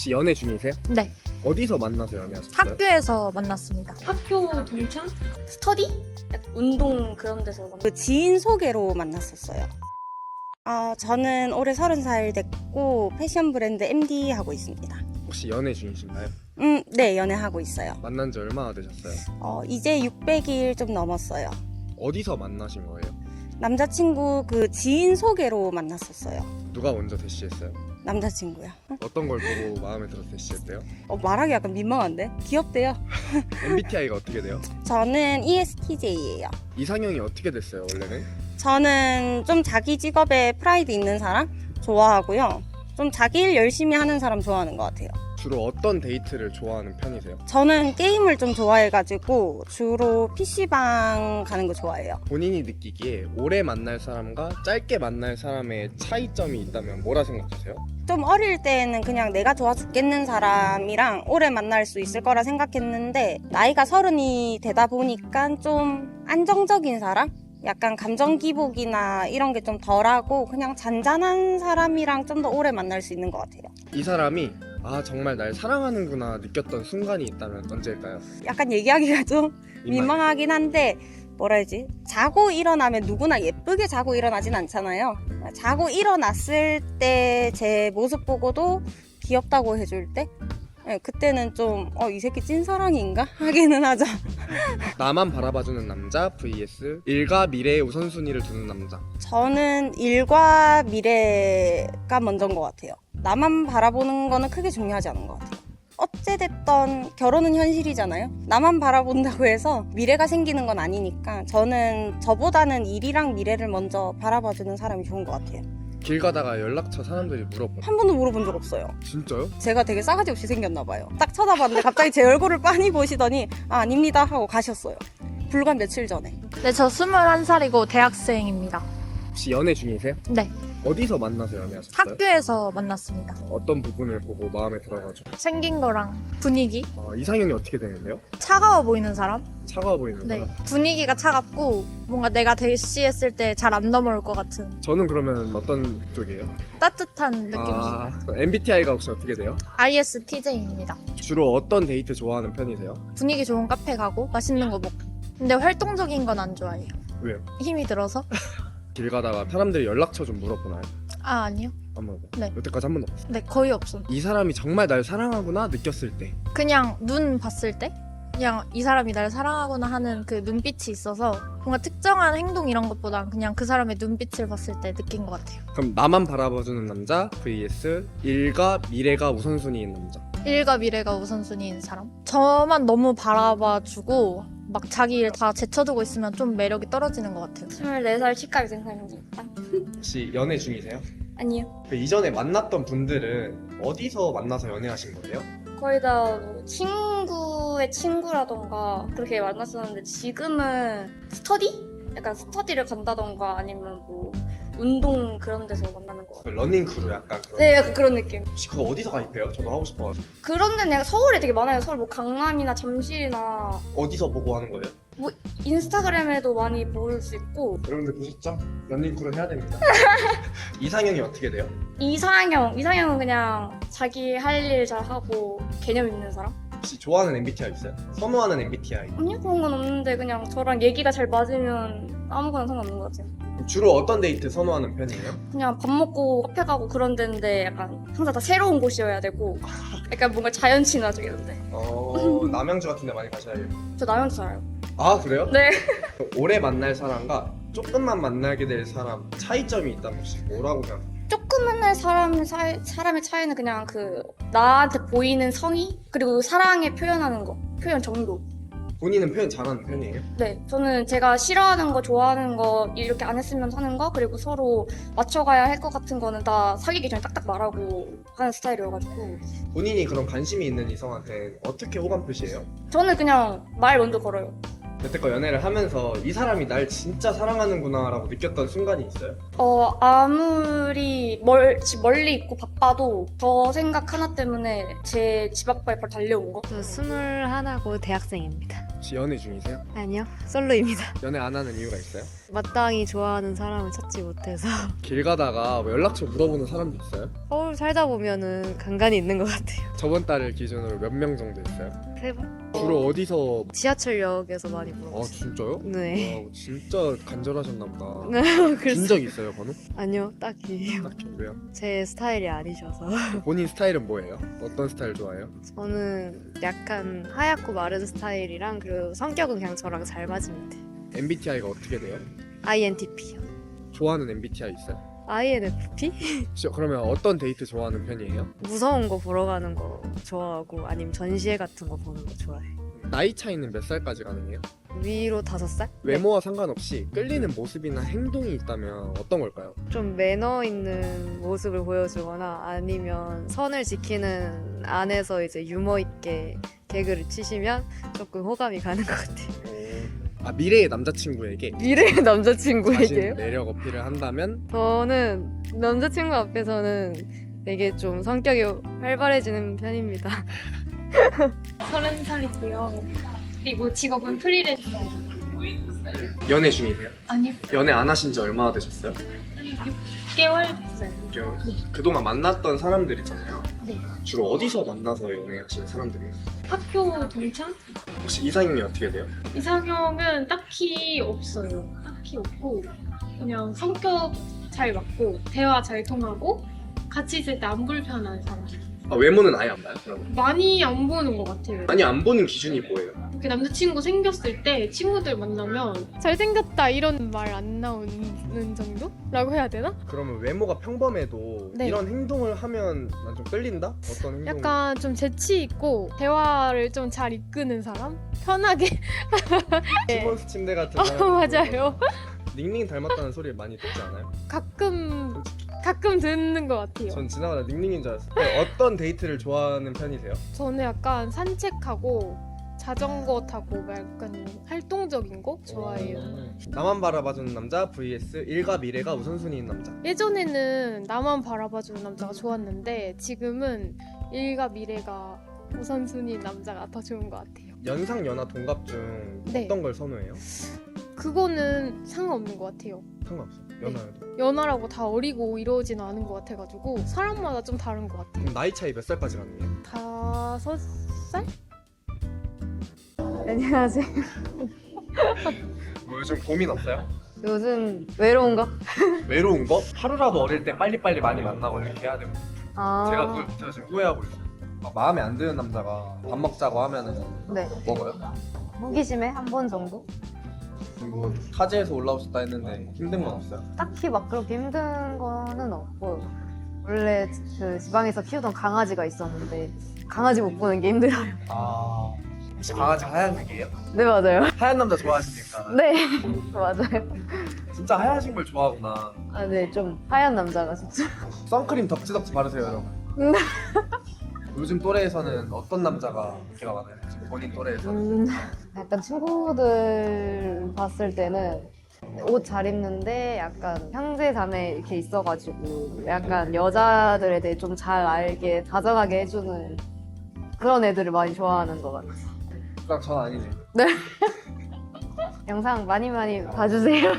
혹시 연애 중이세요? 네, 어디서 만나서 연애하셨어요? 학교에서 만났습니다. 학교 동창? 스터디? 약간 운동 그런 데서 만났어요. 그 지인 소개로 만났었어요. 저는 올해 30살 됐고 패션 브랜드 MD 하고 있습니다. 혹시 연애 중이신가요? 네, 연애하고 있어요. 만난 지 얼마나 되셨어요? 이제 600일 좀 넘었어요. 어디서 만나신 거예요? 남자친구 그 지인 소개로 만났었어요. 누가 먼저 대시했어요? 남자친구요. 어떤 걸 보고 마음에 들어서 대시했대요? 말하기 약간 민망한데? 귀엽대요. MBTI가 어떻게 돼요? 저는 ESTJ예요. 이상형이 어떻게 됐어요 원래는? 저는 좀 자기 직업에 프라이드 있는 사람 좋아하고요. 좀 자기 일 열심히 하는 사람 좋아하는 것 같아요. 주로 어떤 데이트를 좋아하는 편이세요? 저는 게임을 좀 좋아해가지고 주로 PC방 가는 거 좋아해요. 본인이 느끼기에 오래 만날 사람과 짧게 만날 사람의 차이점이 있다면 뭐라 생각하세요? 좀 어릴 때는 그냥 내가 좋아 죽겠는 사람이랑 오래 만날 수 있을 거라 생각했는데 나이가 30이 되다 보니까 좀 안정적인 사람? 약간 감정 기복이나 이런 게 좀 덜하고 그냥 잔잔한 사람이랑 좀 더 오래 만날 수 있는 것 같아요. 이 사람이 정말 날 사랑하는구나 느꼈던 순간이 있다면 언제일까요? 약간 얘기하기가 좀 민망하긴 한데 뭐라 해야지? 자고 일어나면 누구나 예쁘게 자고 일어나진 않잖아요. 자고 일어났을 때 제 모습 보고도 귀엽다고 해줄 때? 네, 그때는 좀 이 새끼 찐사랑인가? 하기는 하죠. 나만 바라봐주는 남자 vs 일과 미래의 우선순위를 두는 남자. 저는 일과 미래가 먼저인 것 같아요. 나만 바라보는 거는 크게 중요하지 않은 것 같아요. 어찌됐던 결혼은 현실이잖아요. 나만 바라본다고 해서 미래가 생기는 건 아니니까 저는 저보다는 일이랑 미래를 먼저 바라봐주는 사람이 좋은 것 같아요. 길 가다가 연락처 사람들이 물어봐. 한 번도 물어본 적 없어요. 진짜요? 제가 되게 싸가지 없이 생겼나 봐요. 딱 쳐다봤는데 갑자기 제 얼굴을 빤히 보시더니 아닙니다 하고 가셨어요. 불과 며칠 전에. 네, 저 21살이고 대학생입니다. 혹시 연애 중이세요? 네, 어디서 만나서 연애하셨어요? 학교에서 만났습니다. 어떤 부분을 보고 마음에 들어가지고? 생긴 거랑 분위기? 이상형이 어떻게 되는데요? 차가워 보이는 사람? 차가워 보이는 네, 사람? 분위기가 차갑고 뭔가 내가 대시했을 때 잘 안 넘어올 것 같은 저는 그러면 어떤 쪽이에요? 따뜻한 느낌이에요. MBTI가 혹시 어떻게 돼요? ISTJ입니다. 주로 어떤 데이트 좋아하는 편이세요? 분위기 좋은 카페 가고 맛있는 거 먹고. 근데 활동적인 건 안 좋아해요. 왜요? 힘이 들어서? 길 가다가 사람들이 연락처 좀 물어보나요? 아니요. 한 번도? 네. 여태까지 한 번도 없어요. 네, 거의 없어요. 이 사람이 정말 날 사랑하구나 느꼈을 때 그냥 눈 봤을 때 그냥 이 사람이 날 사랑하구나 하는 그 눈빛이 있어서 뭔가 특정한 행동 이런 것보단 그냥 그 사람의 눈빛을 봤을 때 느낀 것 같아요. 그럼 나만 바라봐주는 남자 vs 일과 미래가 우선순위인 남자. 일과 미래가 우선순위인 사람? 저만 너무 바라봐주고 막 자기 일 다 제쳐두고 있으면 좀 매력이 떨어지는 것 같아요. 24살 치과에 된 사람입니다. 혹시 연애 중이세요? 아니요. 그 이전에 만났던 분들은 어디서 만나서 연애하신 거예요? 거의 다뭐 친구의 친구라던가 그렇게 만났었는데 지금은 스터디? 약간 스터디를 간다던가 아니면 뭐 운동 그런 데서 만나는 것 같아요. 러닝 크루 약간 그런. 네, 약간 그런 느낌. 혹시 그거 어디서 가입해요? 저도 하고 싶어가지고. 그런 데는 약간 서울에 되게 많아요. 서울 뭐 강남이나 잠실이나 어디서 보고 하는 거예요? 인스타그램에도 많이 볼 수 있고. 여러분들 보셨죠? 러닝 크루 해야 됩니다. 이상형이 어떻게 돼요? 이상형은 그냥 자기 할 일 잘하고 개념 있는 사람? 혹시 좋아하는 MBTI 있어요? 선호하는 MBTI. 아니요, 그런 건 없는데 그냥 저랑 얘기가 잘 맞으면 아무거나 상관없는 것 같아요. 주로 어떤 데이트 선호하는 편이에요? 그냥 밥 먹고 카페 가고 그런 데인데 약간 항상 다 새로운 곳이어야 되고 약간 뭔가 자연 친화적 이런데. 남양주 같은 데 많이 가셔야겠네요. 저 남양주 살아요. 아 그래요? 네. 오래 만날 사람과 조금만 만나게 될 사람 차이점이 있다면 혹시 뭐라고 생각해요? 조금 만날 사람의 차이는 그냥 그 나한테 보이는 성의 그리고 사랑에 표현하는 거 표현 정도. 본인은 표현 잘하는 편이에요? 네, 저는 제가 싫어하는 거 좋아하는 거 이렇게 안 했으면 하는 거 그리고 서로 맞춰가야 할 것 같은 거는 다 사귀기 전에 딱딱 말하고 하는 스타일이어가지고 본인이 그런 관심이 있는 이성한테 어떻게 호감 표시해요? 저는 그냥 말 먼저 걸어요. 여태껏 연애를 하면서 이 사람이 날 진짜 사랑하는구나 라고 느꼈던 순간이 있어요? 아무리 멀리 있고 바빠도 저 생각 하나 때문에 제 집 앞에 바로 달려온 거. 저 21하고 대학생입니다. 혹시 연애 중이세요? 아니요, 솔로입니다. 연애 안 하는 이유가 있어요? 마땅히 좋아하는 사람을 찾지 못해서 길 가다가 뭐 연락처 물어보는 사람도 있어요? 서울 살다 보면은 간간이 있는 것 같아요. 저번 달을 기준으로 몇 명 정도 있어요? 3번? 주로 어디서? 지하철역에서 많이 아 물어봤어요. 진짜요? 네. 와, 진짜 간절하셨나 보다. 준 그래서 적 있어요 번호? 아니요, 딱히 딱히 왜요? 제 스타일이 아니셔서. 본인 스타일은 뭐예요? 어떤 스타일 좋아해요? 저는 약간 하얗고 마른 스타일이랑 그리고 성격은 그냥 저랑 잘 맞으면 돼요. MBTI가 어떻게 돼요? INTP요. 좋아하는 MBTI 있어요? INFP? 그러면 어떤 데이트 좋아하는 편이에요? 무서운 거 보러 가는 거 좋아하고 아니면 전시회 같은 거 보는 거 좋아해. 나이 차이는 몇 살까지 가능해요? 위로 5살? 외모와 상관없이 끌리는 모습이나 행동이 있다면 어떤 걸까요? 좀 매너 있는 모습을 보여주거나 아니면 선을 지키는 안에서 이제 유머 있게 개그를 치시면 조금 호감이 가는 것 같아요. 아 미래의 남자친구에게 미래의 자신 남자친구에게요? 매력 어필을 한다면 저는 남자친구 앞에서는 되게 좀 성격이 활발해지는 편입니다. 30살이고요. 그리고 직업은 프리랜서. 연애 중이세요? 아니요, 연애 안 하신 지 얼마나 되셨어요? 6개월 됐어요. 6개월. 그동안 만났던 사람들 있잖아요. 네. 주로 어디서 만나서 연애하시는 사람들이에요? 학교 동창? 혹시 이상형이 어떻게 돼요? 이상형은 딱히 없어요. 딱히 없고 그냥 성격 잘 맞고 대화 잘 통하고 같이 있을 때 안 불편한 사람. 아, 외모는 아예 안 봐요? 그럼 많이 안 보는 것 같아요. 아니 안 보는 기준이 뭐예요? 이렇게 남자친구 생겼을 때 친구들 만나면 잘생겼다 이런 말 안 나오는 정도라고 해야 되나? 그러면 외모가 평범해도 네. 이런 행동을 하면 난 좀 끌린다? 어떤 행동? 약간 좀 재치 있고 대화를 좀 잘 이끄는 사람? 편하게. 시몬스 침대 같은 맞아요. 닝닝 닮았다는 소리 많이 듣지 않아요? 가끔 듣는 것 같아요. 전 지나가다 닝닝인 줄 알았어요. 네, 어떤 데이트를 좋아하는 편이세요? 저는 약간 산책하고 자전거 타고 약간 활동적인 거 좋아해요. 나만 바라봐주는 남자 vs 일과 미래가 우선순위인 남자. 예전에는 나만 바라봐주는 남자가 좋았는데 지금은 일과 미래가 우선순위 남자가 더 좋은 것 같아요. 연상 연하 동갑 중 네. 어떤 걸 선호해요? 그거는 상관없는 것 같아요. 상관없어. 연하여도. 연하라고 다 어리고 이러지는 않은 것 같아가지고 사람마다 좀 다른 것 같아요. 그럼 나이 차이 몇 살까지 가능해요? 5살? 안녕하세요. 뭐 요즘 고민 없어요? 요즘 외로운 거? 외로운 거? 하루라도 어릴 때 빨리빨리 많이 만나고 이렇게 해야 돼요. 아, 제가 지금 후회하고 있어요. 마음에 안 드는 남자가 밥 먹자고 하면은 네. 먹어요? 호기심에 한 번 정도? 그리고 타지에서 올라오셨다 했는데 힘든 건 없어요? 딱히 막 그렇게 힘든 거는 없고 원래 그 지방에서 키우던 강아지가 있었는데 강아지 못 보는 게 힘들어요. 아 혹시 강아지 하얀색이에요? 네, 맞아요. 하얀 남자 좋아하시니까 네, 맞아요. 진짜 하얀색 걸 좋아하구나. 아, 네, 좀 하얀 남자가 진짜. 선크림 덕지덕지 바르세요 여러분. 요즘 또래에서는 어떤 남자가 인기가 많아요? 지금 본인 또래에서는. 약간 친구들 봤을 때는 옷 잘 입는데 약간 형제 자매 이렇게 있어가지고 약간 여자들에 대해 좀 잘 알게 다정하게 해주는 그런 애들을 많이 좋아하는 것 같아요. 그럼 전 아니지. 영상 많이 봐주세요.